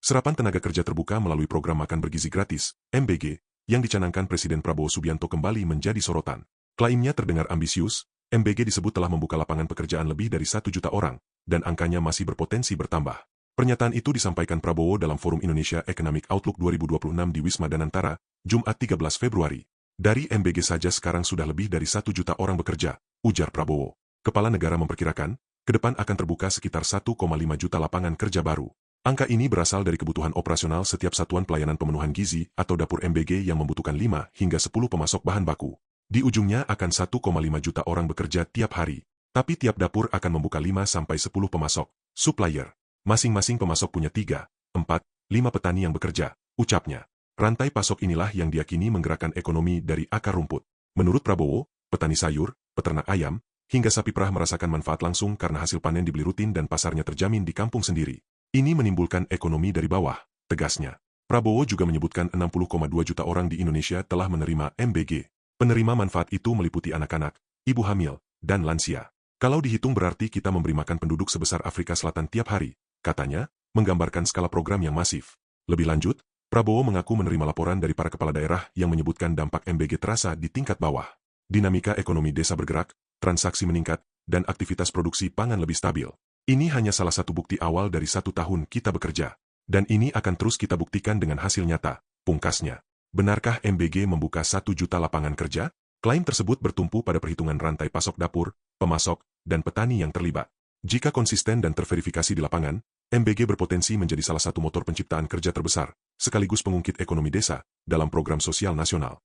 Serapan tenaga kerja terbuka melalui program makan bergizi gratis, MBG, yang dicanangkan Presiden Prabowo Subianto kembali menjadi sorotan. Klaimnya terdengar ambisius, MBG disebut telah membuka lapangan pekerjaan lebih dari 1 juta orang, dan angkanya masih berpotensi bertambah. Pernyataan itu disampaikan Prabowo dalam Forum Indonesia Economic Outlook 2026 di Wisma Danantara, Jumat 13 Februari. Dari MBG saja sekarang sudah lebih dari 1 juta orang bekerja, ujar Prabowo. Kepala negara memperkirakan, ke depan akan terbuka sekitar 1,5 juta lapangan kerja baru. Angka ini berasal dari kebutuhan operasional setiap satuan pelayanan pemenuhan gizi atau dapur MBG yang membutuhkan 5 hingga 10 pemasok bahan baku. Di ujungnya akan 1,5 juta orang bekerja tiap hari. Tapi tiap dapur akan membuka 5 sampai 10 pemasok, supplier. Masing-masing pemasok punya 3, 4, 5 petani yang bekerja, ucapnya. Rantai pasok inilah yang diyakini menggerakkan ekonomi dari akar rumput. Menurut Prabowo, petani sayur, peternak ayam, hingga sapi perah merasakan manfaat langsung karena hasil panen dibeli rutin dan pasarnya terjamin di kampung sendiri. Ini menimbulkan ekonomi dari bawah, tegasnya. Prabowo juga menyebutkan 60,2 juta orang di Indonesia telah menerima MBG. Penerima manfaat itu meliputi anak-anak, ibu hamil, dan lansia. Kalau dihitung berarti kita memberi makan penduduk sebesar Afrika Selatan tiap hari, katanya, menggambarkan skala program yang masif. Lebih lanjut, Prabowo mengaku menerima laporan dari para kepala daerah yang menyebutkan dampak MBG terasa di tingkat bawah. Dinamika ekonomi desa bergerak, transaksi meningkat, dan aktivitas produksi pangan lebih stabil. Ini hanya salah satu bukti awal dari 1 tahun kita bekerja. Dan ini akan terus kita buktikan dengan hasil nyata, pungkasnya. Benarkah MBG membuka 1 juta lapangan kerja? Klaim tersebut bertumpu pada perhitungan rantai pasok dapur, pemasok, dan petani yang terlibat. Jika konsisten dan terverifikasi di lapangan, MBG berpotensi menjadi salah satu motor penciptaan kerja terbesar, sekaligus pengungkit ekonomi desa, dalam program sosial nasional.